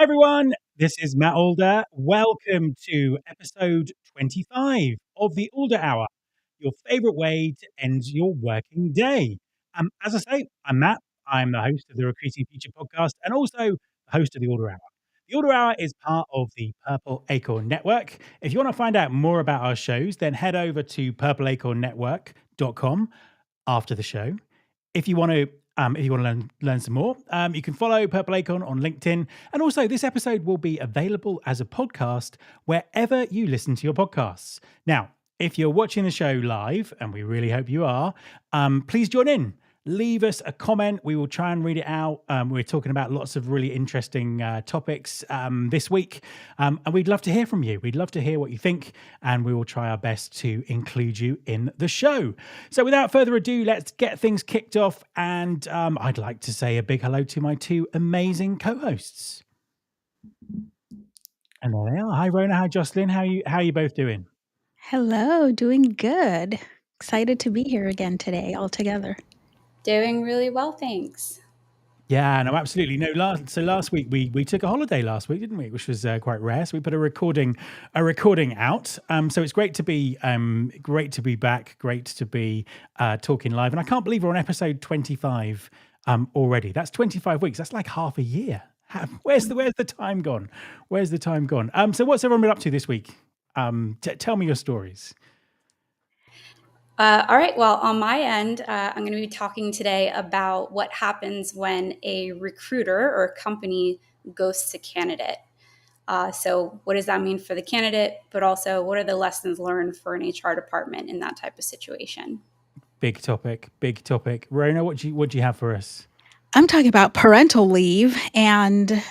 everyone, this is Matt Alder. Welcome to episode 25 of the Alder Hour, your favorite way to end your working day. As I say, I'm Matt. I'm the host of the Recruiting Future podcast and also the host of the Alder Hour. The Alder Hour is part of the Purple Acorn Network. If you want to find out more about our shows, then head over to purpleacornnetwork.com after the show. If you want to learn some more, you can follow Purple Acorn on LinkedIn. And also, this episode will be available as a podcast wherever you listen to your podcasts. Now, if you're watching the show live, and we really hope you are, please join in. Leave us a comment. We will try and read it out. We're talking about lots of really interesting topics this week. And we'd love to hear from you. We'd love to hear what you think. And we will try our best to include you in the show. So without further ado, let's get things kicked off. And I'd like to say a big hello to my two amazing co-hosts. And there they are. Hi, Rhona. Hi, Jocelyn. How are you both doing? Hello, doing good. Excited to be here again today, all together. Doing really well, thanks. Yeah, no, absolutely. No, last week we took a holiday last week, didn't we? Which was quite rare. So we put a recording out. So it's great to be back. Great to be talking live. And I can't believe we're on episode 25 already. That's 25 weeks. That's like half a year. Where's the time gone? Where's the time gone? So what's everyone been up to this week? Tell me your stories. All right. Well, on my end, I'm going to be talking today about what happens when a recruiter or a company ghosts a candidate. So what does that mean for the candidate, but also what are the lessons learned for an HR department in that type of situation? Big topic. Rhona, what do you have for us? I'm talking about parental leave and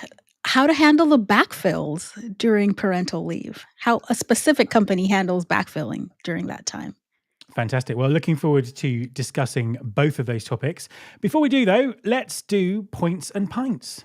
how to handle the backfills during parental leave, how a specific company handles backfilling during that time. Fantastic. Well, looking forward to discussing both of those topics. Before we do, though, let's do Points and Pints.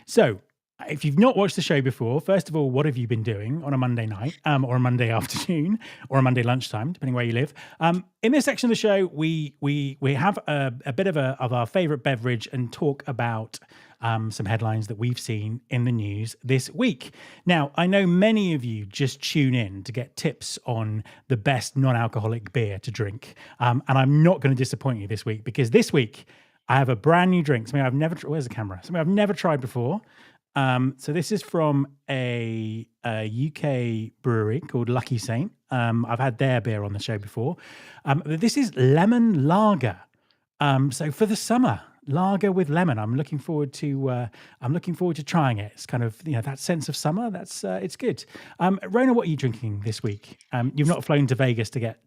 So, if you've not watched the show before, first of all, what have you been doing on a Monday night or a Monday afternoon or a Monday lunchtime, depending where you live? In this section of the show, we have a bit of our favorite beverage and talk about some headlines that we've seen in the news this week. Now, I know many of you just tune in to get tips on the best non-alcoholic beer to drink. And I'm not going to disappoint you this week because this week I have a brand new drink. Something I've never where's the camera? Something I've never tried before. So this is from a UK brewery called Lucky Saint. I've had their beer on the show before. This is lemon lager. So for the summer, lager with lemon. I'm looking forward to trying it. It's kind of that sense of summer. That's it's good. Rhona, what are you drinking this week? You've not flown to Vegas to get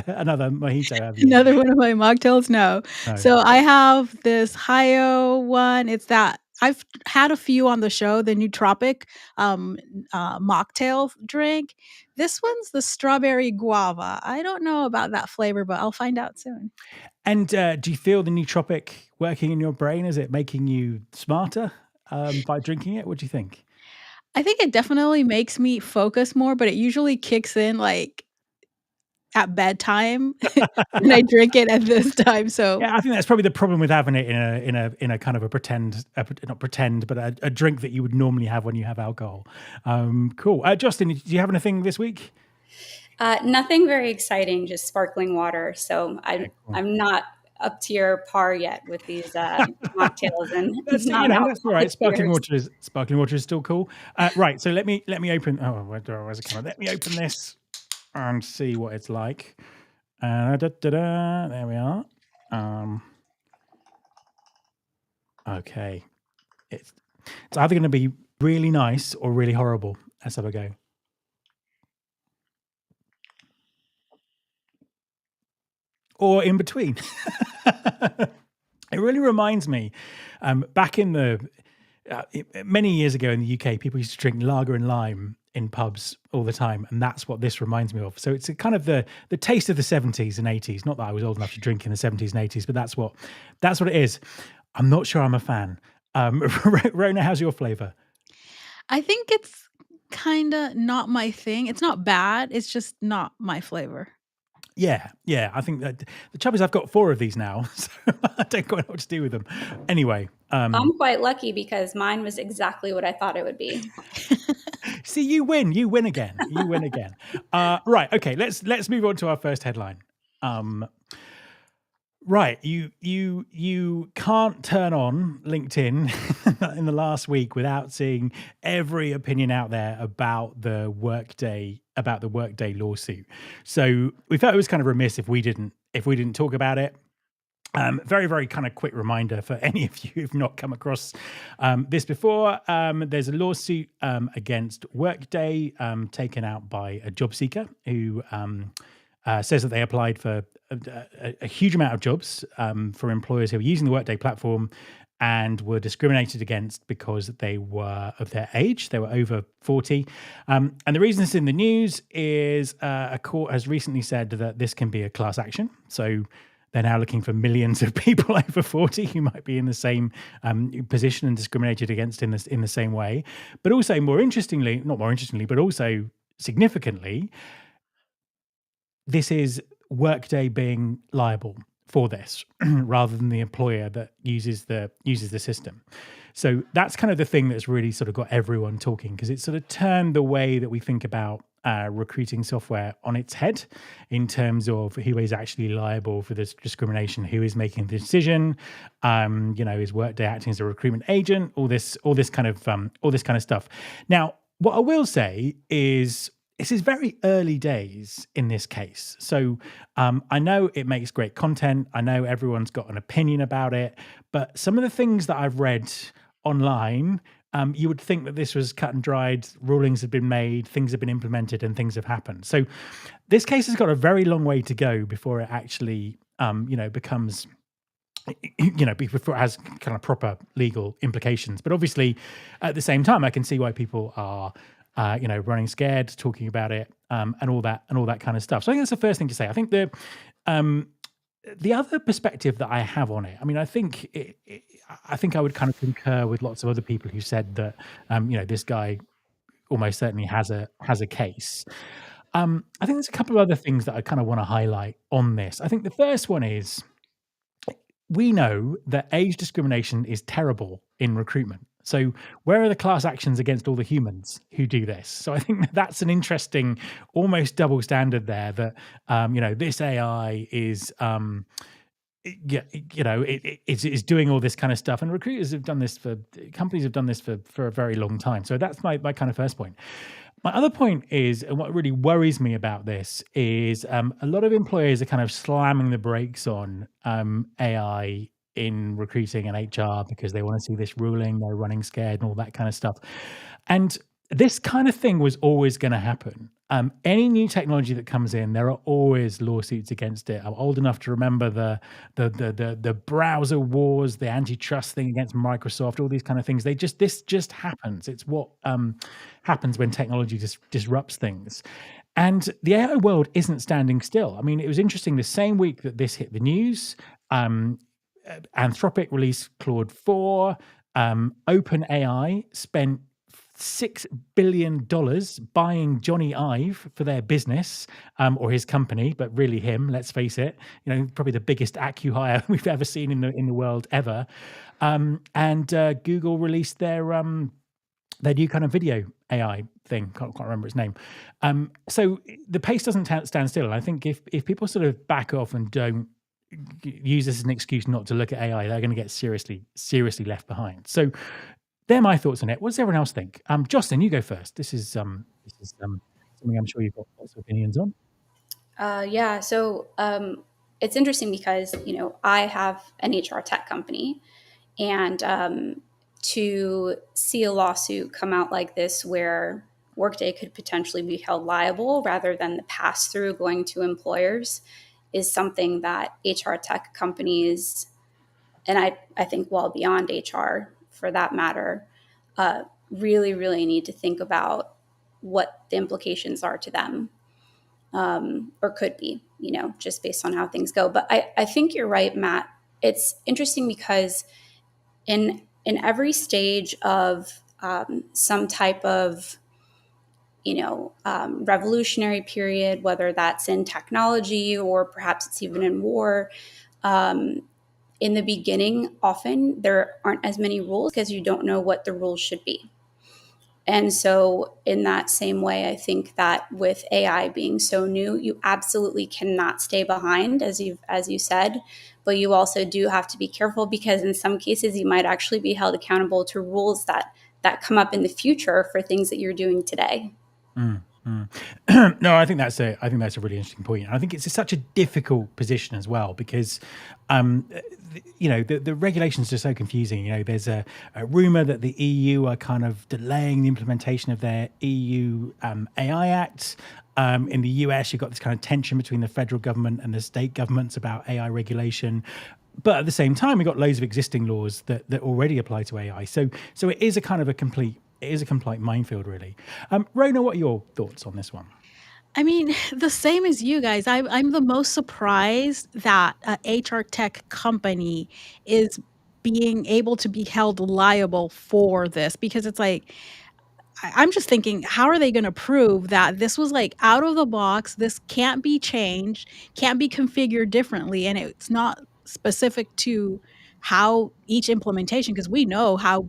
another mojito, have you? Another one of my mocktails? No. So I have this Hio one. It's that. I've had a few on the show, the Nootropic mocktail drink. This one's the strawberry guava. I don't know about that flavor, but I'll find out soon. And do you feel the Nootropic working in your brain? Is it making you smarter by drinking it? What do you think? I think it definitely makes me focus more, but it usually kicks in like at bedtime when I drink it at this time. So yeah, I think that's probably the problem with having it in a kind of not pretend, but a drink that you would normally have when you have alcohol. Cool. Justin, do you have anything this week? Nothing very exciting, just sparkling water. So I'm not up to your par yet with these mocktails, and that's all right. Sparkling water is still cool. Right. So let me open. Oh, where's it coming? Let me open this and see what it's like. There we are. Okay. It's either going to be really nice or really horrible. Let's have a go. Or in between. It really reminds me, back in the many years ago in the UK, people used to drink lager and lime in pubs all the time, and that's what this reminds me of. So it's a kind of the taste of the 70s and 80s. Not that I was old enough to drink in the 70s and 80s, but that's what it is. I'm not sure I'm a fan. Rhona, how's your flavour? I think it's kinda not my thing. It's not bad, it's just not my flavor. Yeah, I think that the trouble is I've got 4 of these now, so I don't quite know what to do with them. Anyway, I'm quite lucky because mine was exactly what I thought it would be. see, you win again, right, okay, let's move on to our first headline. Right, you can't turn on LinkedIn in the last week without seeing every opinion out there about the Workday lawsuit. So we felt it was kind of remiss if we didn't talk about it. Very, very kind of quick reminder for any of you who've not come across this before. There's a lawsuit against Workday taken out by a job seeker who says that they applied for a huge amount of jobs for employers who were using the Workday platform and were discriminated against because they were of their age. They were over 40. And the reason it's in the news is a court has recently said that this can be a class action. So they're now looking for millions of people over 40 who might be in the same position and discriminated against in the same way. But also but also significantly, this is Workday being liable for this rather than the employer that uses the system. So that's kind of the thing that's really sort of got everyone talking, because it's sort of turned the way that we think about recruiting software on its head in terms of who is actually liable for this discrimination, who is making the decision, is Workday acting as a recruitment agent, all this kind of stuff. Now, what I will say is this is very early days in this case. So I know it makes great content. I know everyone's got an opinion about it, but some of the things that I've read online, you would think that this was cut and dried, rulings have been made, things have been implemented, and things have happened. So this case has got a very long way to go before it actually, becomes, before it has kind of proper legal implications. But obviously, at the same time, I can see why people are, running scared, talking about it, and all that kind of stuff. So I think that's the first thing to say. I think the other perspective that I have on it, I mean, I think I would kind of concur with lots of other people who said that, this guy almost certainly has a case. I think there's a couple of other things that I kind of want to highlight on this. I think the first one is we know that age discrimination is terrible in recruitment. So where are the class actions against all the humans who do this? So I think that's an interesting, almost double standard there that, this AI is, it's doing all this kind of stuff. And companies have done this for a very long time. So that's my kind of first point. My other point is, and what really worries me about this is a lot of employers are kind of slamming the brakes on AI in recruiting and HR because they want to see this ruling, they're running scared and all that kind of stuff. And this kind of thing was always going to happen. Any new technology that comes in, there are always lawsuits against it. I'm old enough to remember the browser wars, the antitrust thing against Microsoft, all these kind of things. This just happens. It's what happens when technology disrupts things. And the AI world isn't standing still. I mean, it was interesting. The same week that this hit the news, Anthropic released Claude 4. OpenAI spent $6 billion buying Johnny Ive for their business, or his company, but really him, let's face it, probably the biggest acqui-hire we've ever seen in the world ever. And Google released their new kind of video AI thing. Can't remember its name. So the pace doesn't stand still. And I think if people sort of back off and don't use this as an excuse not to look at AI, they're going to get seriously left behind. So they're my thoughts on it. What does everyone else think? Jocelyn, you go first. This is something I'm sure you've got lots of opinions on. Yeah. So it's interesting because, I have an HR tech company, and to see a lawsuit come out like this where Workday could potentially be held liable rather than the pass-through going to employers is something that HR tech companies, and I think well beyond HR for that matter, really, really need to think about what the implications are to them, or could be, just based on how things go. But I think you're right, Matt. It's interesting because in every stage of some type of revolutionary period, whether that's in technology or perhaps it's even in war. In the beginning, often there aren't as many rules because you don't know what the rules should be. And so, in that same way, I think that with AI being so new, you absolutely cannot stay behind, as you said, but you also do have to be careful because in some cases, you might actually be held accountable to rules that come up in the future for things that you're doing today. No, I think that's a really interesting point. And I think it's such a difficult position as well because, the regulations are so confusing. There's a rumor that the EU are kind of delaying the implementation of their EU AI Act. In the US, you've got this kind of tension between the federal government and the state governments about AI regulation. But at the same time, we've got loads of existing laws that already apply to AI. So it is a kind of a complete minefield, really. Rhona, what are your thoughts on this one? I mean, the same as you guys. I'm the most surprised that a HR tech company is being able to be held liable for this because it's like I'm just thinking, how are they going to prove that this was like out of the box? This can't be changed, can't be configured differently, and it's not specific to how each implementation, because we know how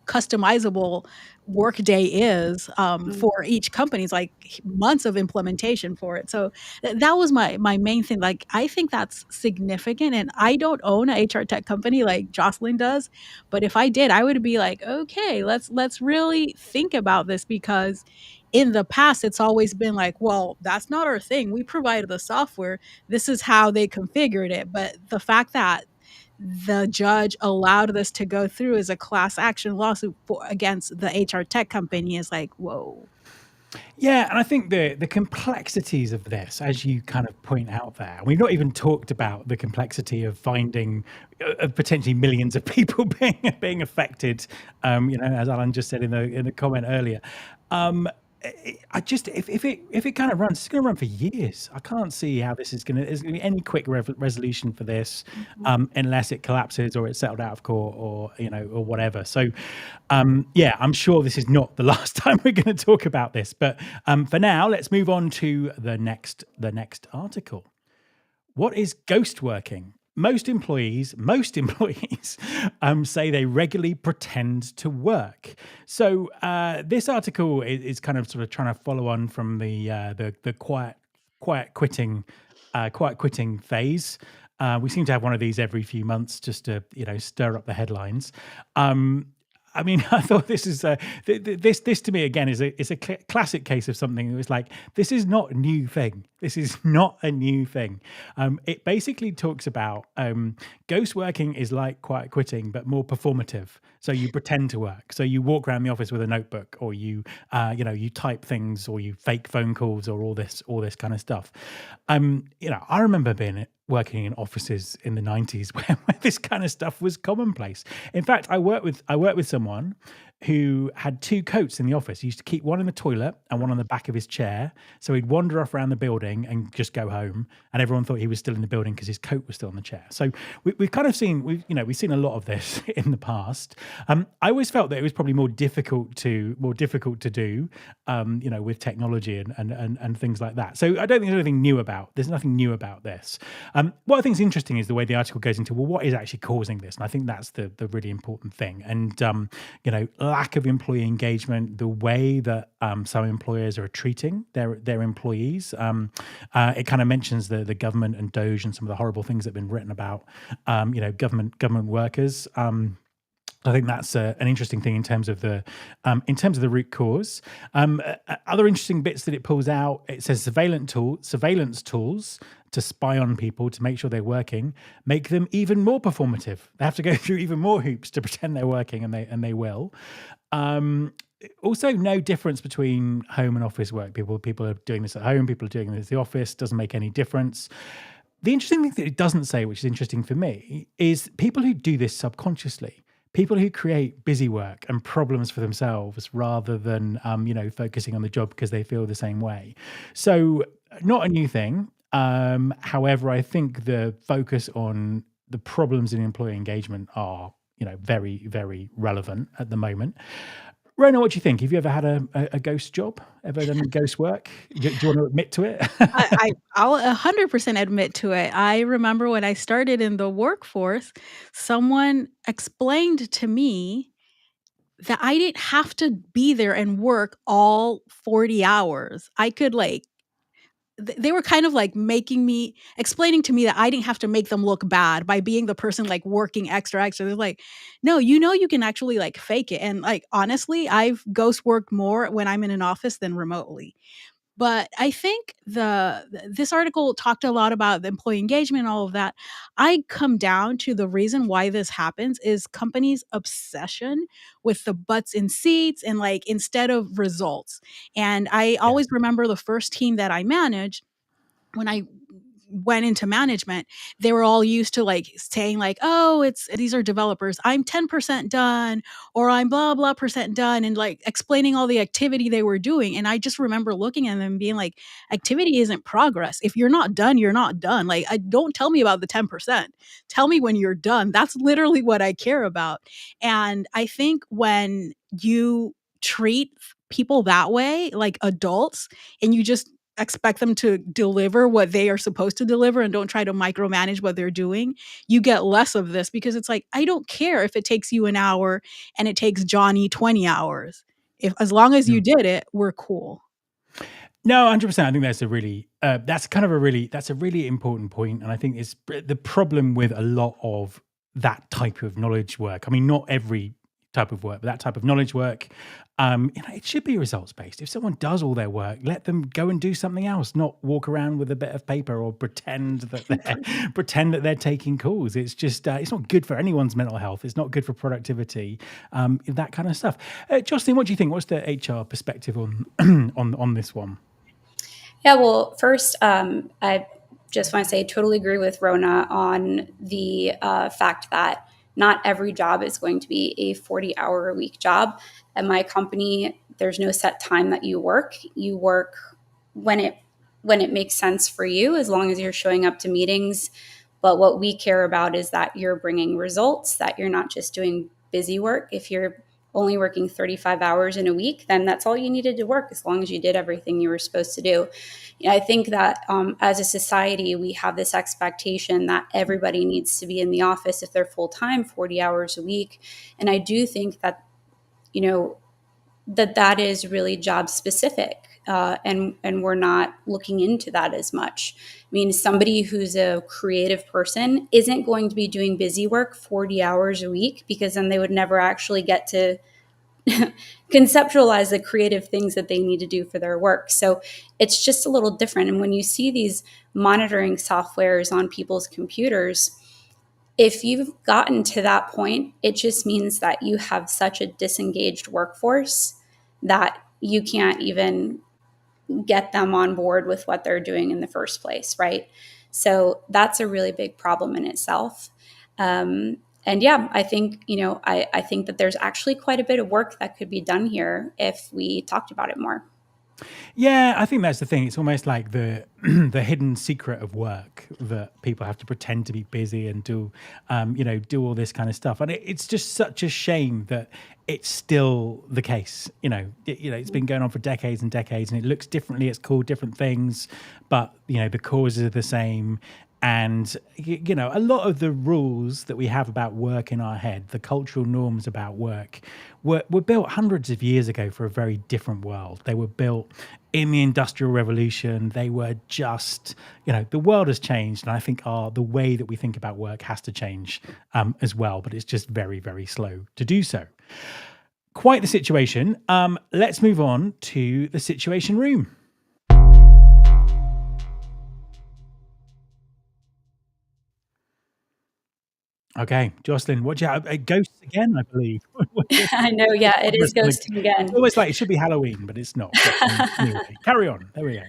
customizable Workday is for each company. It's like months of implementation for it. So that was my main thing. Like, I think that's significant. And I don't own a HR tech company like Jocelyn does. But if I did, I would be like, okay, let's really think about this because in the past, it's always been like, well, that's not our thing. We provided the software. This is how they configured it. But the fact that the judge allowed this to go through as a class action lawsuit against the HR tech company is like, whoa. Yeah, and I think the complexities of this, as you kind of point out there, we've not even talked about the complexity of finding of potentially millions of people being affected. As Alan just said in the comment earlier. I just if it kind of runs, it's going to run for years. I can't see how there's going to be any quick resolution for this, unless it collapses or it's settled out of court or or whatever. So, yeah, I'm sure this is not the last time we're going to talk about this. But for now, let's move on to the next article. What is ghostworking? Most employees say they regularly pretend to work. So this article is kind of sort of trying to follow on from the quiet quitting phase. We seem to have one of these every few months just to stir up the headlines. I mean, I thought this is this to me again is a classic case of something that was like, this is not a new thing. This is not a new thing. It basically talks about ghost working is like quiet quitting, but more performative. So you pretend to work. So you walk around the office with a notebook, or you you type things, or you fake phone calls, or all this kind of stuff. I remember working in offices in the 90s where this kind of stuff was commonplace. In fact, I worked with someone who had two coats in the office. He used to keep one in the toilet and one on the back of his chair. So he'd wander off around the building and just go home. And everyone thought he was still in the building because his coat was still on the chair. So we've kind of seen, we've seen a lot of this in the past. I always felt that it was probably more difficult to do, with technology and things like that. So I don't think there's nothing new about this. What I think is interesting is the way the article goes into, well, what is actually causing this? And I think that's the really important thing. And, lack of employee engagement, the way that some employers are treating their employees. It kind of mentions the government and Doge and some of the horrible things that have been written about, government workers. I think that's an interesting thing in terms of the root cause. Other interesting bits that it pulls out. It says surveillance tools to spy on people to make sure they're working make them even more performative. They have to go through even more hoops to pretend they're working, and they will. Also, no difference between home and office work. People are doing this at home. People are doing this at the office. Doesn't make any difference. The interesting thing that it doesn't say, which is interesting for me, is people who do this subconsciously. People who create busy work and problems for themselves rather than, focusing on the job because they feel the same way. So not a new thing. However, I think the focus on the problems in employee engagement are, very, very relevant at the moment. Rhona, what do you think? Have you ever had a ghost job? Ever done ghost work? Do you want to admit to it? I'll 100% admit to it. I remember when I started in the workforce, someone explained to me that I didn't have to be there and work all 40 hours. I could they were kind of like explaining to me that I didn't have to make them look bad by being the person like working extra. They're like, no, you can actually like fake it. And like, honestly, I've ghost worked more when I'm in an office than remotely. But I think this article talked a lot about the employee engagement and all of that. I come down to the reason why this happens is companies' obsession with the butts in seats and like instead of results. And I always remember the first team that I managed when I went into management, they were all used to like saying like, oh, these are developers. I'm 10% done, or I'm blah, blah percent done, and like explaining all the activity they were doing. And I just remember looking at them and being like, activity isn't progress. If you're not done, you're not done. Like, don't tell me about the 10%. Tell me when you're done. That's literally what I care about. And I think when you treat people that way, like adults, and you just expect them to deliver what they are supposed to deliver and don't try to micromanage what they're doing, you get less of this because it's like, I don't care if it takes you an hour and it takes Johnny 20 hours. As long as you did it, we're cool. No, 100%. I think that's a really important point, and I think it's the problem with a lot of that type of knowledge work. I mean, not every type of work, but that type of knowledge work, it should be results based. If someone does all their work, let them go and do something else, not walk around with a bit of paper or pretend that they're taking calls. It's just it's not good for anyone's mental health. It's not good for productivity. That kind of stuff. Jocelyn, what do you think? What's the HR perspective on on this one? Yeah, well, first, I just want to say I totally agree with Rhona on the fact that not every job is going to be a 40-hour-a-week job. At my company, there's no set time that you work. You work when it makes sense for you, as long as you're showing up to meetings. But what we care about is that you're bringing results, that you're not just doing busy work. If you're only working 35 hours in a week, then that's all you needed to work, as long as you did everything you were supposed to do. I think that as a society, we have this expectation that everybody needs to be in the office if they're full-time, 40 hours a week. And I do think that, that is really job specific. And we're not looking into that as much. I mean, somebody who's a creative person isn't going to be doing busy work 40 hours a week, because then they would never actually get to conceptualize the creative things that they need to do for their work. So it's just a little different. And when you see these monitoring softwares on people's computers, if you've gotten to that point, it just means that you have such a disengaged workforce that you can't even get them on board with what they're doing in the first place, right? So that's a really big problem in itself. And yeah, I think, I think that there's actually quite a bit of work that could be done here if we talked about it more. Yeah, I think that's the thing. It's almost like the the hidden secret of work that people have to pretend to be busy and do, do all this kind of stuff. And it's just such a shame that it's still the case. It's been going on for decades and decades, and it looks differently. It's called different things, but the causes are the same. And a lot of the rules that we have about work in our head, the cultural norms about work, were built hundreds of years ago for a very different world. They were built in the Industrial Revolution. They were just, the world has changed, and I think the way that we think about work has to change as well. But it's just very, very slow to do so. Quite the situation. Let's move on to the Situation Room. Okay, Jocelyn, what do you have? Ghosts again, I believe. I know, yeah, it is ghosting again. It's almost like it should be Halloween, but it's not. Anyway, carry on. There we go.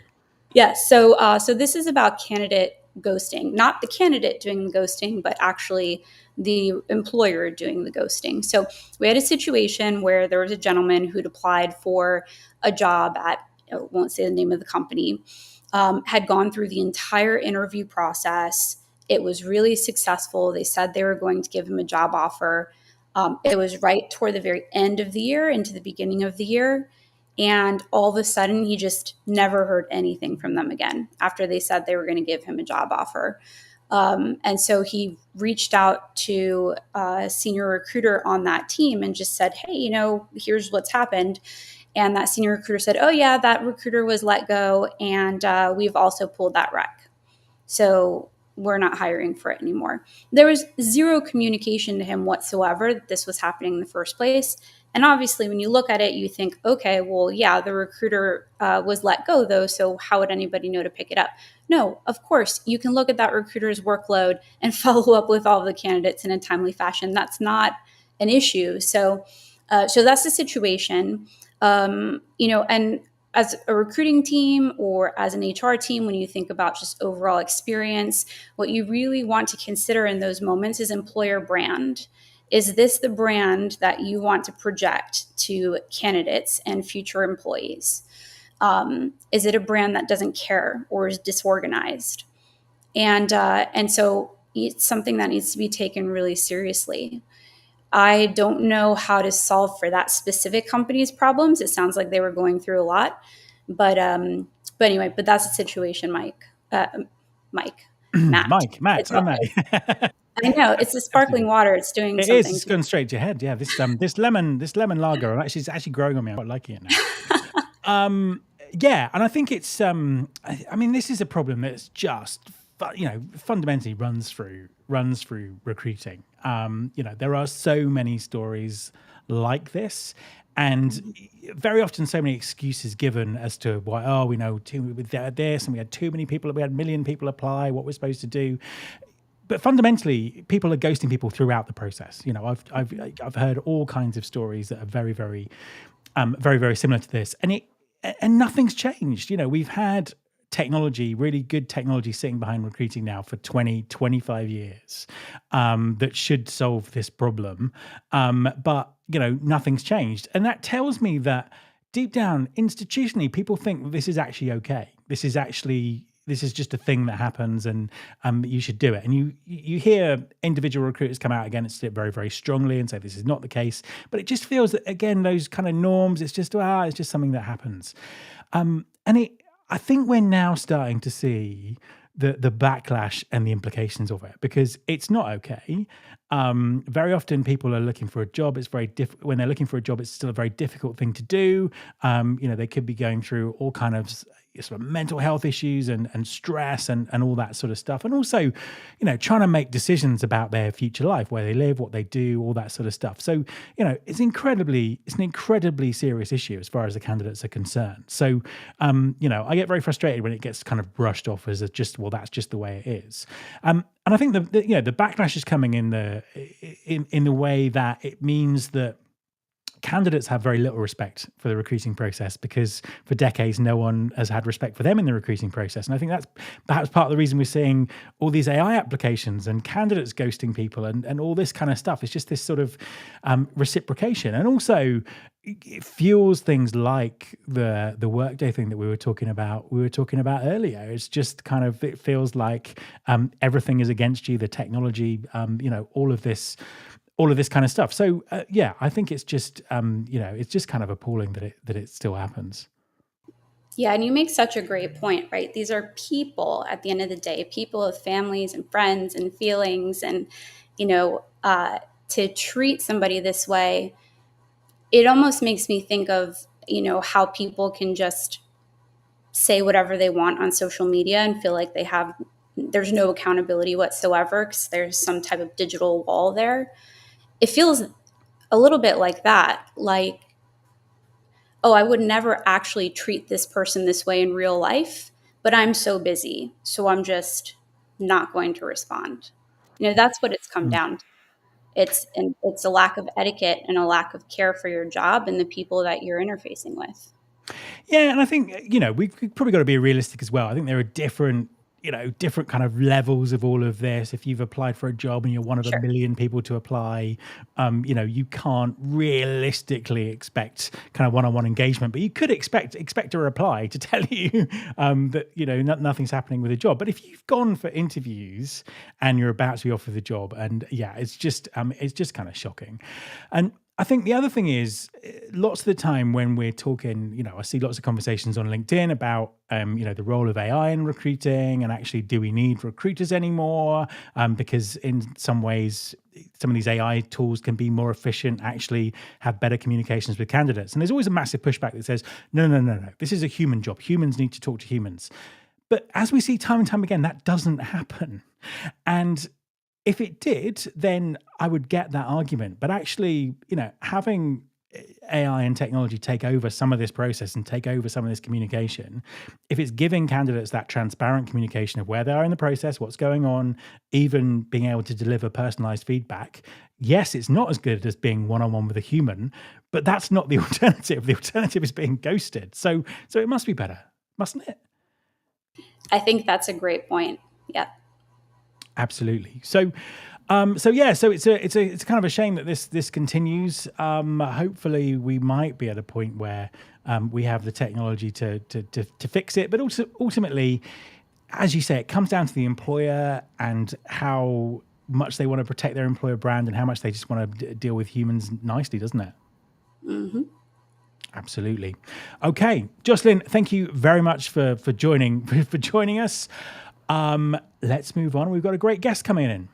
Yeah, so this is about candidate ghosting, not the candidate doing the ghosting, but actually the employer doing the ghosting. So we had a situation where there was a gentleman who'd applied for a job at, I won't say the name of the company, had gone through the entire interview process. It was really successful. They said they were going to give him a job offer. It was right toward the very end of the year into the beginning of the year. And all of a sudden, he just never heard anything from them again after they said they were going to give him a job offer. And so he reached out to a senior recruiter on that team and just said, hey, here's what's happened. And that senior recruiter said, oh, yeah, that recruiter was let go. And we've also pulled that rec. So we're not hiring for it anymore. There was zero communication to him whatsoever that this was happening in the first place. And obviously, when you look at it, you think, okay, well, yeah, the recruiter was let go, though. So how would anybody know to pick it up? No, of course, you can look at that recruiter's workload and follow up with all the candidates in a timely fashion. That's not an issue. So that's the situation. And as a recruiting team or as an HR team, when you think about just overall experience, what you really want to consider in those moments is employer brand. Is this the brand that you want to project to candidates and future employees? Is it a brand that doesn't care or is disorganized? And so it's something that needs to be taken really seriously. I don't know how to solve for that specific company's problems. It sounds like they were going through a lot, but anyway, but that's the situation, Matt. Matt, I may. I know it's the sparkling water. It's doing it something. It is. It's going straight to your head. Yeah, this lemon lager. It's actually growing on me. I'm quite liking it now. Yeah, and I think it's. I mean, this is a problem that's just fundamentally runs through recruiting. There are so many stories like this, and very often so many excuses given as to why. Oh, we know this, and we had too many people. We had 1 million people apply. What we're supposed to do. But fundamentally, people are ghosting people throughout the process. I've heard all kinds of stories that are very, very, very, very similar to this, and nothing's changed. We've had technology, really good technology, sitting behind recruiting now for 20, 25 years that should solve this problem. But nothing's changed, and that tells me that deep down, institutionally, people think this is actually okay. This is just a thing that happens, and you should do it. And you hear individual recruiters come out against it very, very strongly and say this is not the case. But it just feels that, again, those kind of norms, it's just something that happens. I think we're now starting to see the backlash and the implications of it, because it's not okay. Very often people are looking for a job. It's very when they're looking for a job, it's still a very difficult thing to do. They could be going through all kind of sort of mental health issues and stress and all that sort of stuff. And also, trying to make decisions about their future life, where they live, what they do, all that sort of stuff. So, it's an incredibly serious issue as far as the candidates are concerned. So, I get very frustrated when it gets kind of brushed off as that's just the way it is. And I think the backlash is coming in the way that it means that candidates have very little respect for the recruiting process, because for decades no one has had respect for them in the recruiting process. And I think that's perhaps part of the reason we're seeing all these AI applications and candidates ghosting people and all this kind of stuff. It's just this sort of reciprocation. And also it fuels things like the Workday thing that we were talking about earlier. It's just kind of, it feels like everything is against you, the technology, all of this kind of stuff. So I think it's just it's just kind of appalling that it still happens. Yeah, and you make such a great point, right? These are people at the end of the day, people with families and friends and feelings, and to treat somebody this way, it almost makes me think of how people can just say whatever they want on social media and feel like there's no accountability whatsoever because there's some type of digital wall there. It feels a little bit like that, like, oh, I would never actually treat this person this way in real life, but I'm so busy, so I'm just not going to respond. That's what it's come down to. It's a lack of etiquette and a lack of care for your job and the people that you're interfacing with. Yeah, and I think we've probably got to be realistic as well. I think there are different different kind of levels of all of this. If you've applied for a job and you're one of a Sure. million people to apply, you can't realistically expect kind of one-on-one engagement, but you could expect a reply to tell you that nothing's happening with a job. But if you've gone for interviews and you're about to be offered the job, and it's just kind of shocking. And I think the other thing is, lots of the time when we're talking, I see lots of conversations on LinkedIn about, the role of AI in recruiting, and actually, do we need recruiters anymore? Because in some ways, some of these AI tools can be more efficient, actually have better communications with candidates. And there's always a massive pushback that says, no, this is a human job. Humans need to talk to humans. But as we see time and time again, that doesn't happen. And if it did, then I would get that argument. But actually, having AI and technology take over some of this process and take over some of this communication, if it's giving candidates that transparent communication of where they are in the process, what's going on, even being able to deliver personalized feedback, yes, it's not as good as being one-on-one with a human, but that's not the alternative. The alternative is being ghosted. So it must be better, mustn't it? I think that's a great point. Yeah. Absolutely. So it's kind of a shame that this continues. Hopefully, we might be at a point where we have the technology to fix it. But also, ultimately, as you say, it comes down to the employer and how much they want to protect their employer brand and how much they just want to deal with humans nicely, doesn't it? Mm-hmm. Absolutely. Okay, Jocelyn, thank you very much for joining us. Let's move on. We've got a great guest coming in.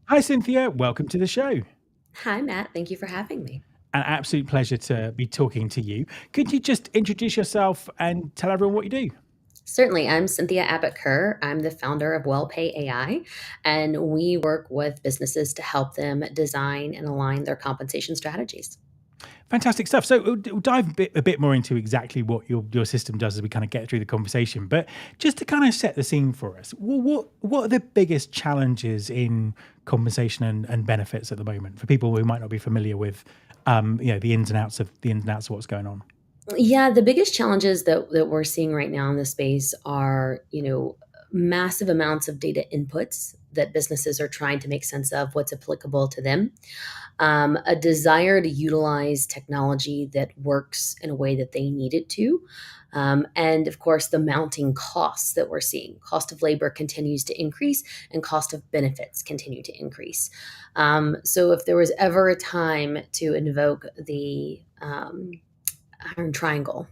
Hi, Cynthia. Welcome to the show. Hi, Matt. Thank you for having me. An absolute pleasure to be talking to you. Could you just introduce yourself and tell everyone what you do? Certainly. I'm Cynthia Abbott Kerr. I'm the founder of Wellpay.AI, and we work with businesses to help them design and align their compensation strategies. Fantastic stuff. So we'll dive a bit more into exactly what your system does as we kind of get through the conversation. But just to kind of set the scene for us, what are the biggest challenges in compensation and benefits at the moment for people who might not be familiar with, the ins and outs of what's going on? Yeah, the biggest challenges that we're seeing right now in this space are, massive amounts of data inputs that businesses are trying to make sense of what's applicable to them. A desire to utilize technology that works in a way that they need it to. And of course, the mounting costs that we're seeing. Cost of labor continues to increase and cost of benefits continue to increase. So if there was ever a time to invoke the iron triangle,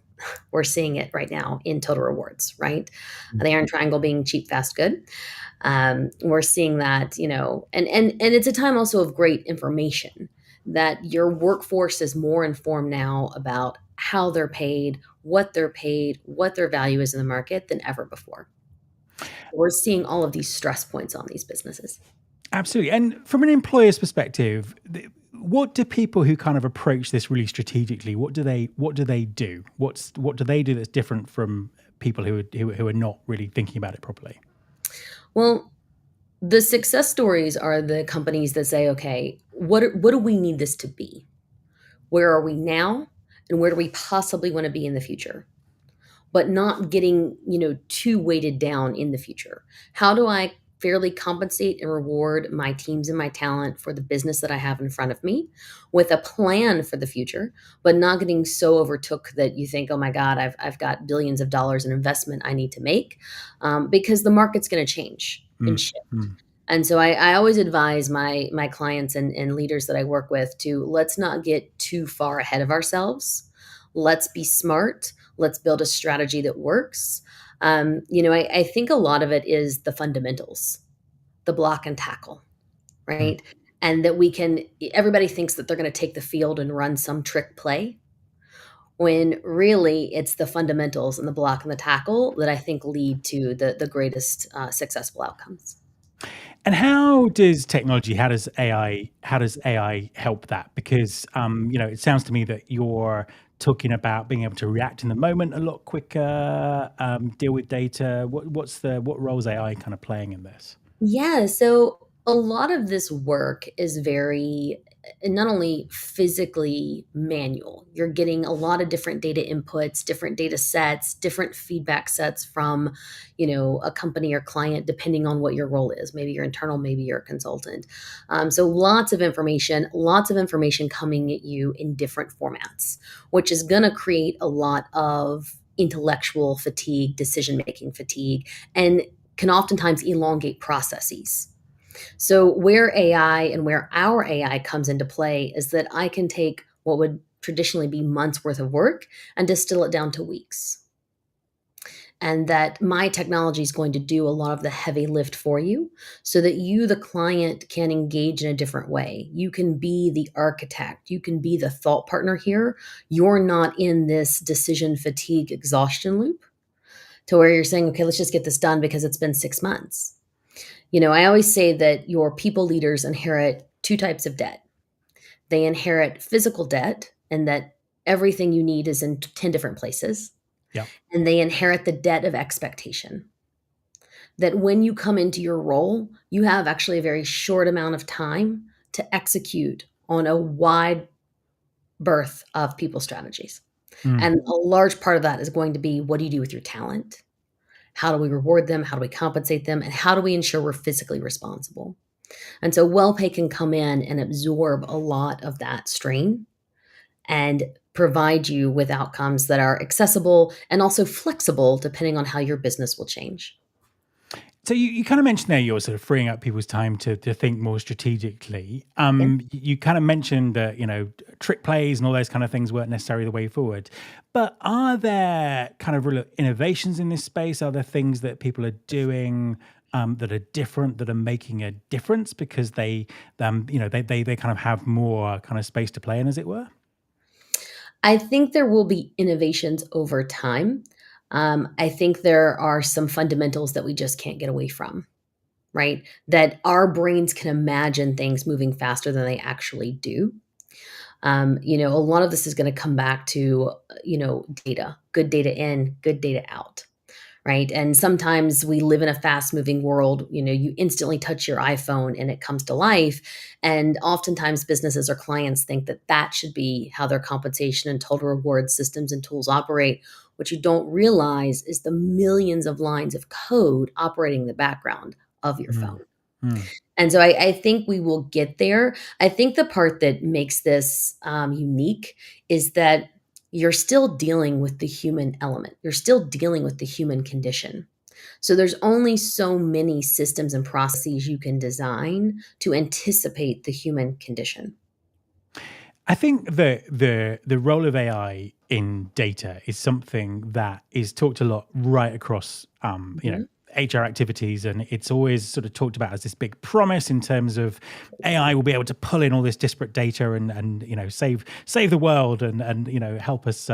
we're seeing it right now in total rewards, right? The iron triangle being cheap, fast, good. We're seeing that, and it's a time also of great information, that your workforce is more informed now about how they're paid, what their value is in the market than ever before. We're seeing all of these stress points on these businesses. Absolutely. And from an employer's perspective, what do people who kind of approach this really strategically, what do they do? What do they do that's different from people who are not really thinking about it properly? Well, the success stories are the companies that say, okay, what do we need this to be? Where are we now? And where do we possibly want to be in the future? But not getting, too weighted down in the future. How do I fairly compensate and reward my teams and my talent for the business that I have in front of me with a plan for the future, but not getting so overtook that you think, oh my God, I've got billions of dollars in investment I need to make, because the market's going to change and shift. And so I always advise my clients and leaders that I work with to, let's not get too far ahead of ourselves. Let's be smart. Let's build a strategy that works. I think a lot of it is the fundamentals, the block and tackle, right? And that everybody thinks that they're going to take the field and run some trick play, when really it's the fundamentals and the block and the tackle that I think lead to the greatest successful outcomes. And how does AI help that? Because it sounds to me that you're talking about being able to react in the moment a lot quicker, deal with data. What role is AI kind of playing in this? Yeah, so a lot of this work is very not only physically manual, you're getting a lot of different data inputs, different data sets, different feedback sets from, a company or client, depending on what your role is. Maybe you're internal, maybe you're a consultant. So lots of information coming at you in different formats, which is going to create a lot of intellectual fatigue, decision-making fatigue, and can oftentimes elongate processes. So where AI and where our AI comes into play is that I can take what would traditionally be months worth of work and distill it down to weeks. And that my technology is going to do a lot of the heavy lift for you so that you, the client, can engage in a different way. You can be the architect. You can be the thought partner here. You're not in this decision fatigue exhaustion loop to where you're saying, okay, let's just get this done because it's been 6 months. I always say that your people leaders inherit 2 types of debt. They inherit physical debt, and that everything you need is in 10 different places. Yeah. And they inherit the debt of expectation. That when you come into your role, you have actually a very short amount of time to execute on a wide berth of people strategies. And a large part of that is going to be, what do you do with your talent? How do we reward them? How do we compensate them? And how do we ensure we're physically responsible? And so Wellpay can come in and absorb a lot of that strain and provide you with outcomes that are accessible and also flexible depending on how your business will change. So you kind of mentioned there you're sort of freeing up people's time to think more strategically. You kind of mentioned that, trick plays and all those kind of things weren't necessarily the way forward. But are there kind of real innovations in this space? Are there things that people are doing that are different, that are making a difference because they kind of have more kind of space to play in, as it were? I think there will be innovations over time. I think there are some fundamentals that we just can't get away from, right? That our brains can imagine things moving faster than they actually do. A lot of this is going to come back to, data, good data in, good data out, right? And sometimes we live in a fast moving world. You instantly touch your iPhone and it comes to life. And oftentimes businesses or clients think that that should be how their compensation and total reward systems and tools operate. What you don't realize is the millions of lines of code operating in the background of your phone. And so I think we will get there. I think the part that makes this unique is that you're still dealing with the human element. You're still dealing with the human condition. So there's only so many systems and processes you can design to anticipate the human condition. I think the role of AI in data is something that is talked a lot right across HR activities, and it's always sort of talked about as this big promise in terms of AI will be able to pull in all this disparate data and save the world and help us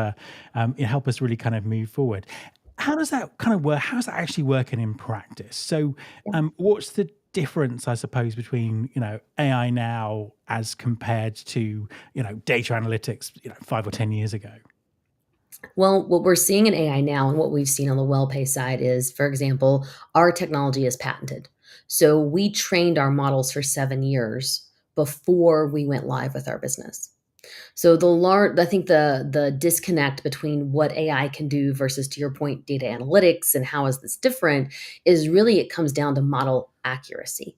really kind of move forward. How does that kind of work? How's that actually working in practice? So, what's the difference, I suppose, between AI now as compared to data analytics 5 or 10 years ago? Well, what we're seeing in AI now and what we've seen on the Wellpay side is, for example, our technology is patented. So we trained our models for 7 years before we went live with our business. So I think the disconnect between what AI can do versus, to your point, data analytics and how is this different is really, it comes down to model accuracy.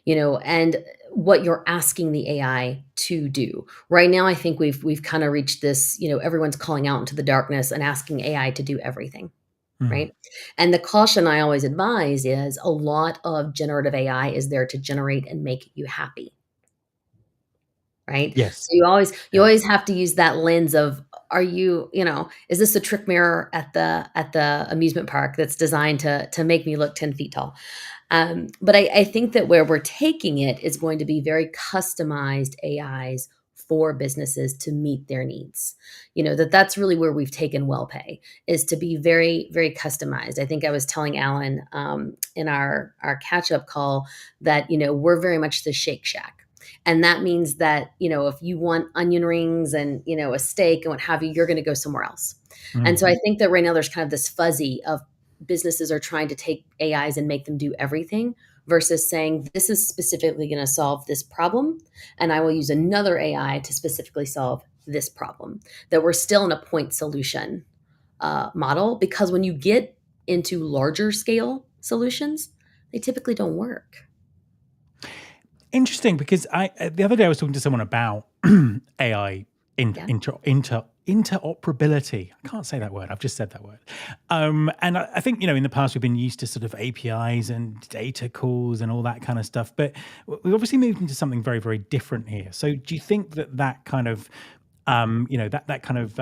And what you're asking the AI to do. Right now, I think we've kind of reached this, everyone's calling out into the darkness and asking AI to do everything. Right. And the caution I always advise is a lot of generative AI is there to generate and make you happy. Right. Yes. So you always have to use that lens of, are you, is this a trick mirror at the amusement park that's designed to make me look 10 feet tall? But I think that where we're taking it is going to be very customized AIs for businesses to meet their needs. That's really where we've taken Wellpay, is to be very, very customized. I think I was telling Alan in our catch-up call that, we're very much the Shake Shack. And that means that, if you want onion rings and, a steak and what have you, you're going to go somewhere else. And so I think that right now there's kind of this fuzzy of businesses are trying to take AIs and make them do everything versus saying, this is specifically going to solve this problem, and I will use another AI to specifically solve this problem. That we're still in a point solution model, because when you get into larger scale solutions, they typically don't work. Interesting, because the other day I was talking to someone about AI interoperability. I can't say that word. I've just said that word. And I think, in the past we've been used to sort of APIs and data calls and all that kind of stuff, but we've obviously moved into something very, very different here. So do you think that kind of that kind of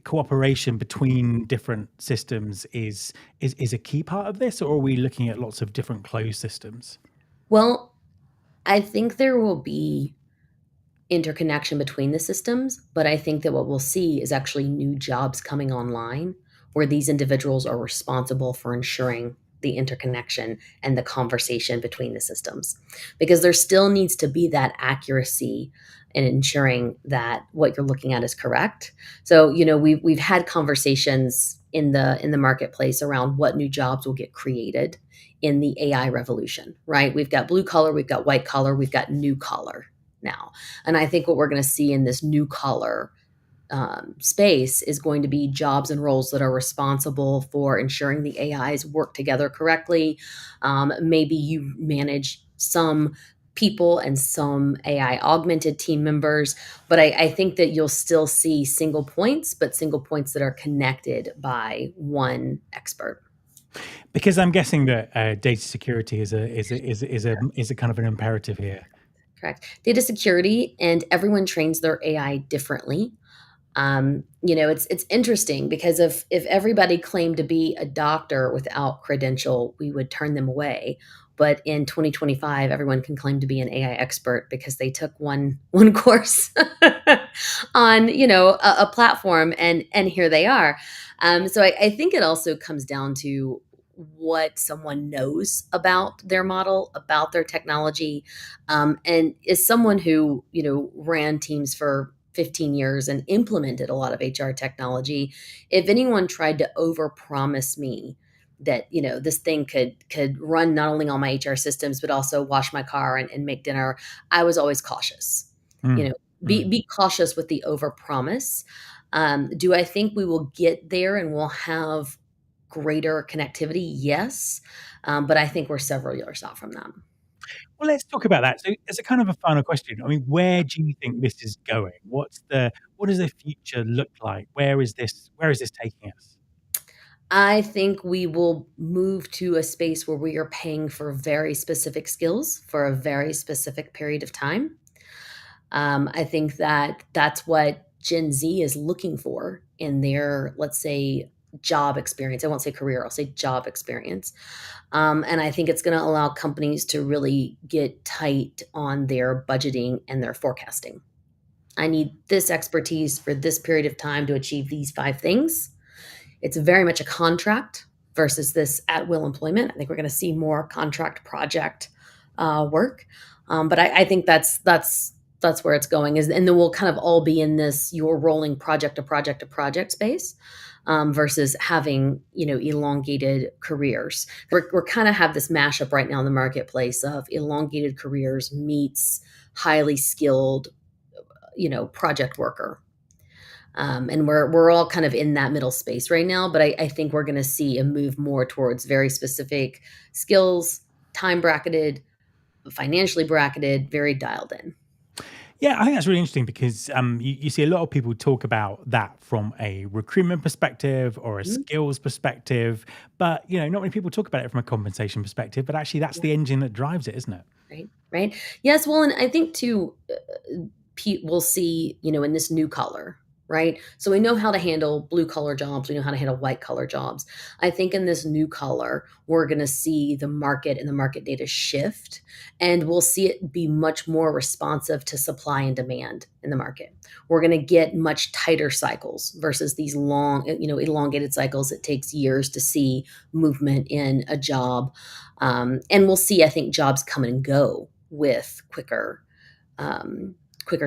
cooperation between different systems is a key part of this, or are we looking at lots of different closed systems? Well, I think there will be interconnection between the systems, but I think that what we'll see is actually new jobs coming online where these individuals are responsible for ensuring the interconnection and the conversation between the systems, because there still needs to be that accuracy in ensuring that what you're looking at is correct. So, we've had conversations in the marketplace around what new jobs will get created in the AI revolution, right? We've got blue collar, we've got white collar, we've got new collar now. And I think what we're going to see in this new collar space is going to be jobs and roles that are responsible for ensuring the AIs work together correctly. Maybe you manage some people and some AI augmented team members, but I think that you'll still see single points, but single points that are connected by one expert. Because I'm guessing that data security is a kind of an imperative here. Correct. Data security, and everyone trains their AI differently. It's interesting because if everybody claimed to be a doctor without credential, we would turn them away. But in 2025, everyone can claim to be an AI expert because they took one course on a platform, and here they are. So I think it also comes down to what someone knows about their model, about their technology, and is someone who ran teams for 15 years and implemented a lot of HR technology. If anyone tried to overpromise me that this thing could run not only all my HR systems but also wash my car and make dinner, I was always cautious. Be cautious with the overpromise. Do I think we will get there and we'll have greater connectivity? Yes, but I think we're several years out from that. Well, let's talk about that. So, as a kind of a final question, I mean, where do you think this is going? What does the future look like? Where is this taking us? I think we will move to a space where we are paying for very specific skills for a very specific period of time. I think that's what Gen Z is looking for in their, let's say, job experience. I won't say career, I'll say job experience. And I think it's going to allow companies to really get tight on their budgeting and their forecasting. I need this expertise for this period of time to achieve these 5 things. It's very much a contract versus this at-will employment. I think we're going to see more contract project work. But I think that's where it's going, and then we'll kind of all be in this you're rolling project to project to project space, versus having elongated careers. We're kind of have this mashup right now in the marketplace of elongated careers meets highly skilled project worker. And we're all kind of in that middle space right now, but I think we're going to see a move more towards very specific skills, time bracketed, financially bracketed, very dialed in. Yeah, I think that's really interesting because you see a lot of people talk about that from a recruitment perspective or a skills perspective, but not many people talk about it from a compensation perspective. But actually, that's the engine that drives it, isn't it? Right. Yes. Well, and I think too, we'll see in this new collar. Right. So we know how to handle blue collar jobs. We know how to handle white collar jobs. I think in this new collar, we're going to see the market and the market data shift, and we'll see it be much more responsive to supply and demand in the market. We're going to get much tighter cycles versus these long, elongated cycles. It takes years to see movement in a job. And we'll see, I think, jobs come and go with quicker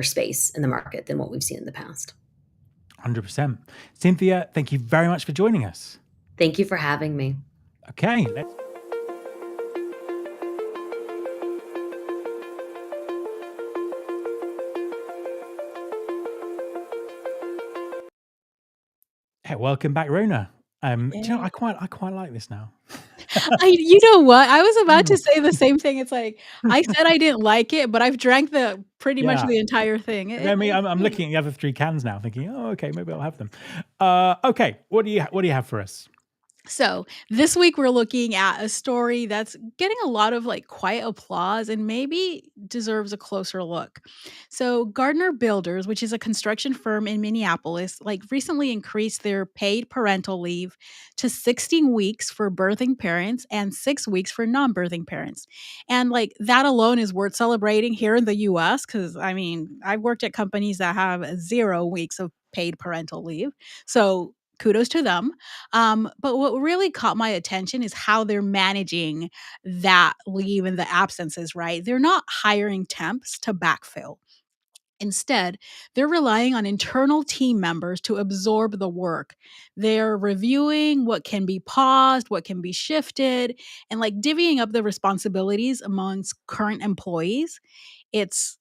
space in the market than what we've seen in the past. 100%. Cynthia, thank you very much for joining us. Thank you for having me. Okay, welcome back, Rhona. Do you know, Yeah. I quite like this now. You know what? I was about to Mm. say the same thing. It's like, I said I didn't like it, but I've drank pretty much Yeah. the entire thing. I mean, It's I'm good. looking at the other 3 cans now, thinking, oh, okay, maybe I'll have them. Okay, what do you have for us? So, this week we're looking at a story that's getting a lot of like quiet applause and maybe deserves a closer look. So, Gardner Builders, which is a construction firm in Minneapolis, like recently increased their paid parental leave to 16 weeks for birthing parents and 6 weeks for non-birthing parents. And like that alone is worth celebrating here in the US cuz I mean, I've worked at companies that have 0 weeks of paid parental leave. So, kudos to them. But what really caught my attention is how they're managing that leave and the absences, right? They're not hiring temps to backfill. Instead, they're relying on internal team members to absorb the work. They're reviewing what can be paused, what can be shifted, and like divvying up the responsibilities amongst current employees. It's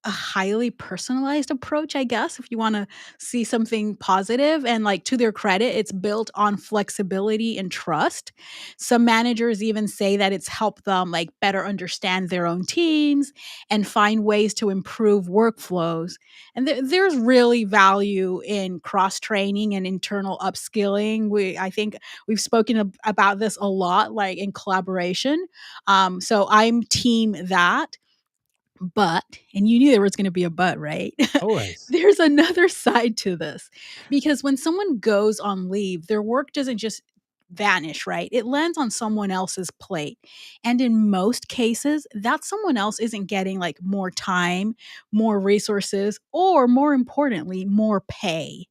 a highly personalized approach, I guess, if you wanna see something positive, and, like, to their credit, it's built on flexibility and trust. Some managers even say that it's helped them, like, better understand their own teams and find ways to improve workflows, and there's really value in cross-training and internal upskilling. I think we've spoken about this a lot, like, in collaboration, so I'm team that. But, and you knew there was gonna be a but, right? Always. There's another side to this, because when someone goes on leave, their work doesn't just vanish, right? It lands on someone else's plate, and in most cases, that someone else isn't getting, like, more time, more resources, or more importantly, more pay.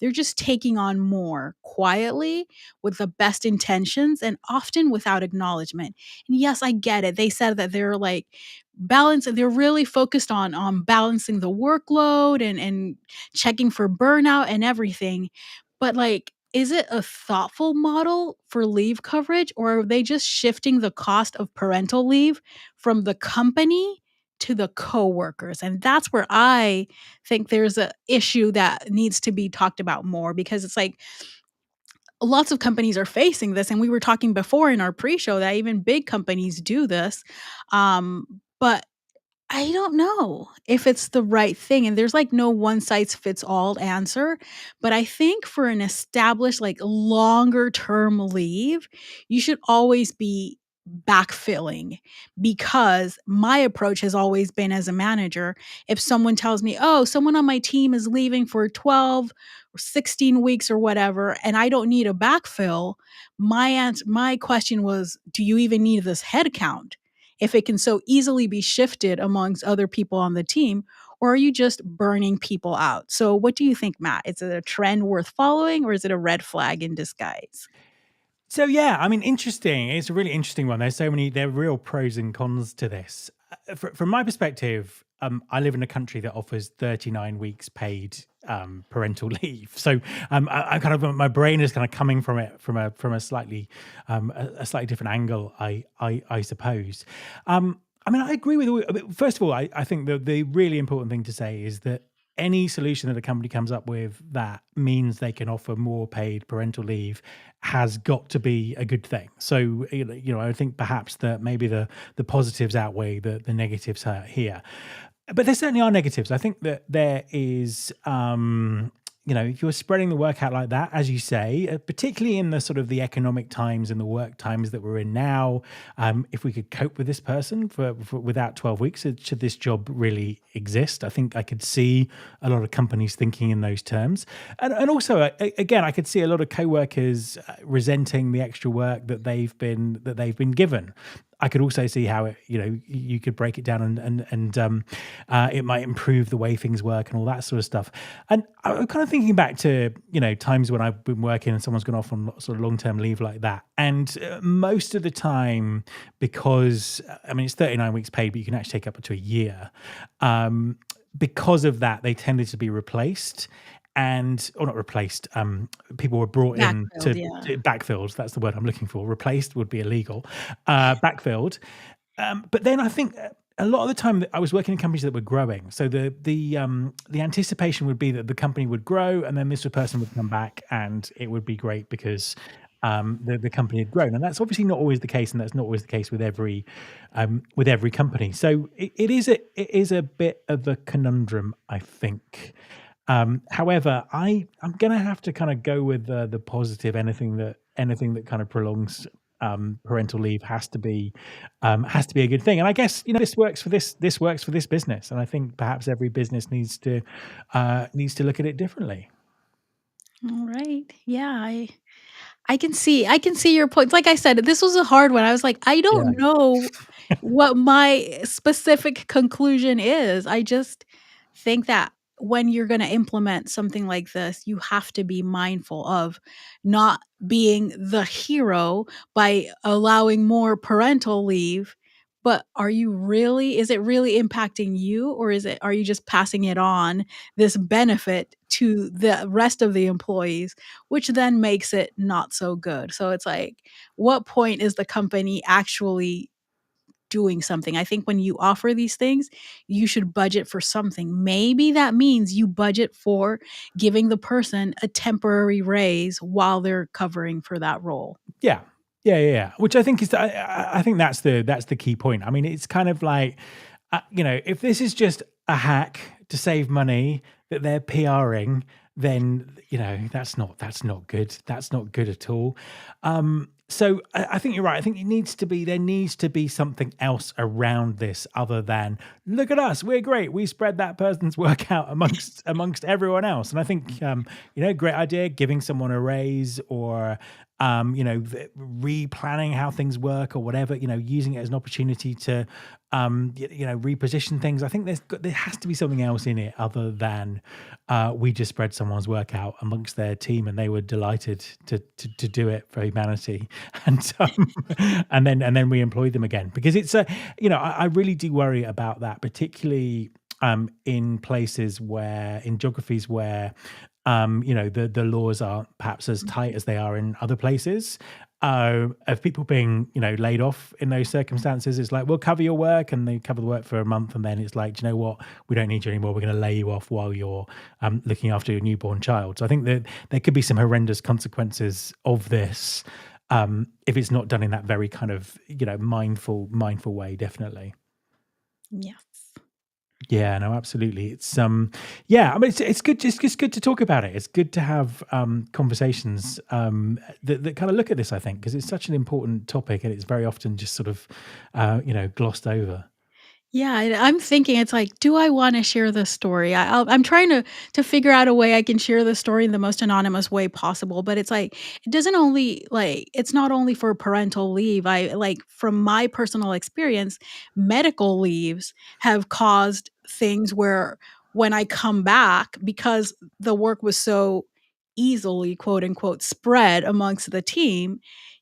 They're just taking on more quietly with the best intentions and often without acknowledgement. And yes, I get it. They said that they're, like, they're really focused on balancing the workload and checking for burnout and everything. But like, is it a thoughtful model for leave coverage, or are they just shifting the cost of parental leave from the company to the coworkers? And that's where I think there's a issue that needs to be talked about more, because it's like lots of companies are facing this, and we were talking before in our pre-show that even big companies do this. But I don't know if it's the right thing, and there's, like, no one size fits all answer, but I think for an established, like, longer term leave, you should always be backfilling, because my approach has always been as a manager, if someone tells me, "Oh, someone on my team is leaving for 12 or 16 weeks or whatever, and I don't need a backfill," my question was, "Do you even need this headcount? If it can so easily be shifted amongst other people on the team, or are you just burning people out?" So what do you think, Matt? Is it a trend worth following, or is it a red flag in disguise? So yeah, I mean, interesting. It's a really interesting one. There are real pros and cons to this. From my perspective, I live in a country that offers 39 weeks paid parental leave. So I kind of, my brain is kind of coming from it from a slightly a slightly different angle, I suppose. I mean, I agree with first of all, I think the really important thing to say is that any solution that a company comes up with that means they can offer more paid parental leave has got to be a good thing. So I think perhaps that maybe the positives outweigh the negatives here, but there certainly are negatives. I think that there is if you're spreading the work out like that, as you say, particularly in the sort of the economic times and the work times that we're in now, if we could cope with this person for without 12 weeks, should this job really exist? I think I could see a lot of companies thinking in those terms. And also, again, I could see a lot of co-workers resenting the extra work that they've been given. I could also see how you could break it down and it might improve the way things work and all that sort of stuff. And I'm kind of thinking back to times when I've been working and someone's gone off on sort of long-term leave like that. And most of the time, because I mean it's 39 weeks paid, but you can actually take up to a year. Because of that, they tended to be replaced. Or not replaced, people were brought in Backfilled, to yeah. backfilled. That's the word I'm looking for. Replaced would be illegal. Backfilled. But then I think a lot of the time I was working in companies that were growing. So the anticipation would be that the company would grow, and then this person would come back, and it would be great because the company had grown. And that's obviously not always the case, and that's not always the case with every company. So it is a bit of a conundrum, I think. However, I'm gonna have to kind of go with the positive. Anything that kind of prolongs parental leave has to be a good thing. And I guess this works for this business. And I think perhaps every business needs to look at it differently. All right. Yeah, I can see your points. Like I said, this was a hard one. I was like, I Yeah. don't know what my specific conclusion is. I just think that when you're going to implement something like this, you have to be mindful of not being the hero by allowing more parental leave. But is it really impacting you, or are you just passing it on, this benefit, to the rest of the employees, which then makes it not so good? So it's like, what point is the company actually doing something? I think when you offer these things, you should budget for something. Maybe that means you budget for giving the person a temporary raise while they're covering for that role. Yeah. Yeah. Which I think I think that's the key point. I mean, it's kind of like, if this is just a hack to save money that they're PRing, then that's not good. That's not good at all. So I think you're right. I think there needs to be something else around this other than, look at us, we're great. We spread that person's work out amongst everyone else. And I think great idea, giving someone a raise, or replanning how things work, or whatever, using it as an opportunity to reposition things. I think there has to be something else in it other than we just spread someone's work out amongst their team and they were delighted to do it for humanity, and and then we employed them again, because it's I really do worry about that, particularly in geographies where the laws aren't perhaps as tight as they are in other places. Of people being laid off in those circumstances, it's like, we'll cover your work, and they cover the work for a month, and then it's like, do you know what, we don't need you anymore, we're going to lay you off while you're looking after your newborn child. So I think that there could be some horrendous consequences of this if it's not done in that very kind of mindful way. Definitely. Yes. Yeah, no, absolutely. It's yeah, I mean, it's good. It's good to talk about it. It's good to have conversations that kind of look at this, I think, because it's such an important topic, and it's very often just sort of glossed over. Yeah, I'm thinking, it's like, do I wanna share this story? I'm trying to figure out a way I can share this story in the most anonymous way possible, but it's like, it's not only for parental leave. From my personal experience, medical leaves have caused things where, when I come back, because the work was so easily, quote unquote, "spread" amongst the team,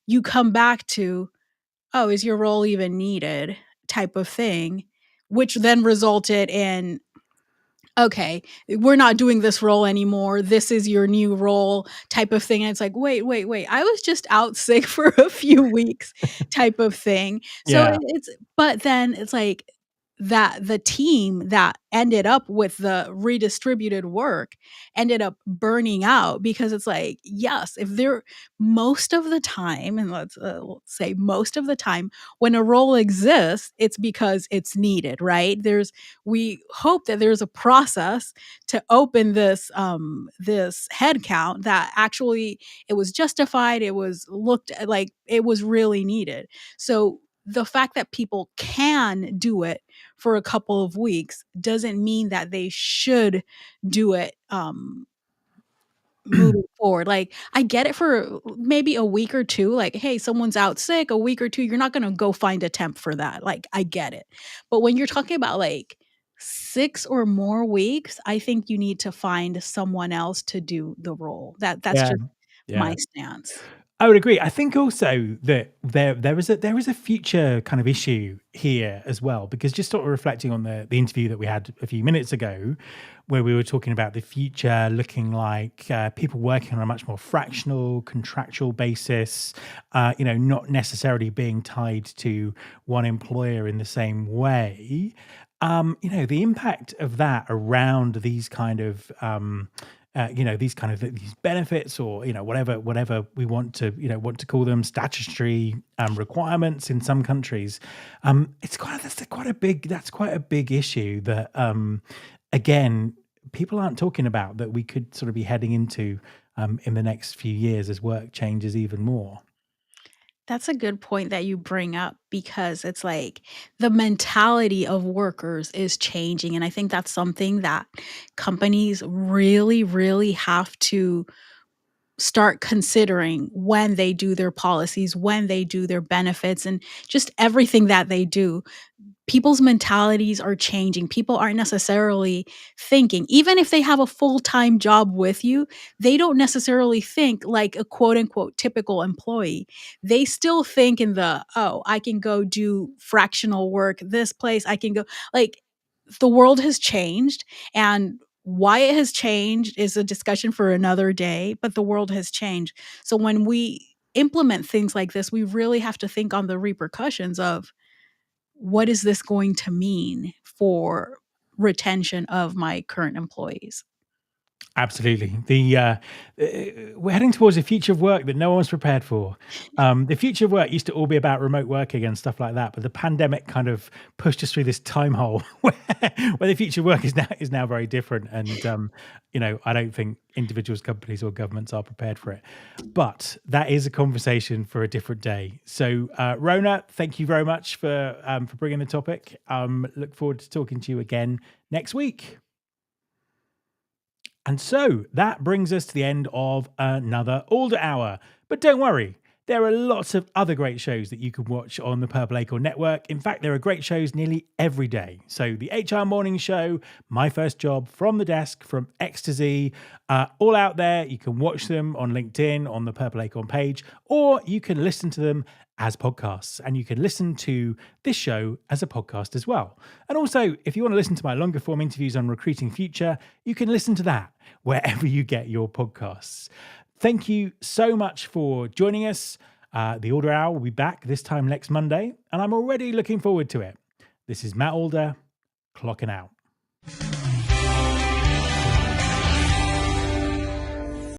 you come back to, "Oh, is your role even needed?" type of thing, which then resulted in, "Okay, we're not doing this role anymore. This is your new role," type of thing. And it's like, "Wait, wait, wait. I was just out sick for a few weeks," type of thing. So Yeah. but then it's like, that the team that ended up with the redistributed work ended up burning out, because it's like, yes, if they're most of the time, and let's say most of the time, when a role exists, it's because it's needed, right? We hope that there's a process to open this head count, that actually it was justified, it was looked at, like it was really needed. So the fact that people can do it for a couple of weeks doesn't mean that they should do it moving forward. Like, I get it for maybe a week or two, like, hey, someone's out sick, a week or two, you're not gonna go find a temp for that. Like, I get it. But when you're talking about like 6 or more weeks, I think you need to find someone else to do the role. That's Yeah. just Yeah. my stance. I would agree. I think also that there is a future kind of issue here as well, because just sort of reflecting on the interview that we had a few minutes ago, where we were talking about the future looking like people working on a much more fractional, contractual basis, not necessarily being tied to one employer in the same way. The impact of that around these kind of these benefits, or whatever we want to call them, statutory requirements in some countries. That's quite a big issue that again, people aren't talking about, that we could sort of be heading into in the next few years as work changes even more. That's a good point that you bring up, because it's like the mentality of workers is changing. And I think that's something that companies really, really have to start considering when they do their policies, when they do their benefits, and just everything that they do. People's mentalities are changing. People aren't necessarily thinking, even if they have a full-time job with you, they don't necessarily think like a quote unquote typical employee. They still think in the, oh, I can go do fractional work this place. I can go, like, the world has changed, and why it has changed is a discussion for another day, but the world has changed. So when we implement things like this, we really have to think on the repercussions of, what is this going to mean for retention of my current employees? Absolutely. We're heading towards a future of work that no one was prepared for. The future of work used to all be about remote working and stuff like that, but the pandemic kind of pushed us through this time hole where the future of work is now very different. And I don't think individuals, companies, or governments are prepared for it. But that is a conversation for a different day. So, Rhona, thank you very much for bringing the topic. Look forward to talking to you again next week. And so that brings us to the end of another Alder Hour. But don't worry, there are lots of other great shows that you can watch on the Purple Acorn Network. In fact, there are great shows nearly every day. So the HR Morning Show, My First Job, From the Desk, From X to Z, all out there. You can watch them on LinkedIn, on the Purple Acorn page, or you can listen to them as podcasts, and you can listen to this show as a podcast as well. And also, if you want to listen to my longer form interviews on Recruiting Future, you can listen to that wherever you get your podcasts. Thank you so much for joining us. The Alder Hour will be back this time next Monday, and I'm already looking forward to it. This is Matt Alder, clocking out.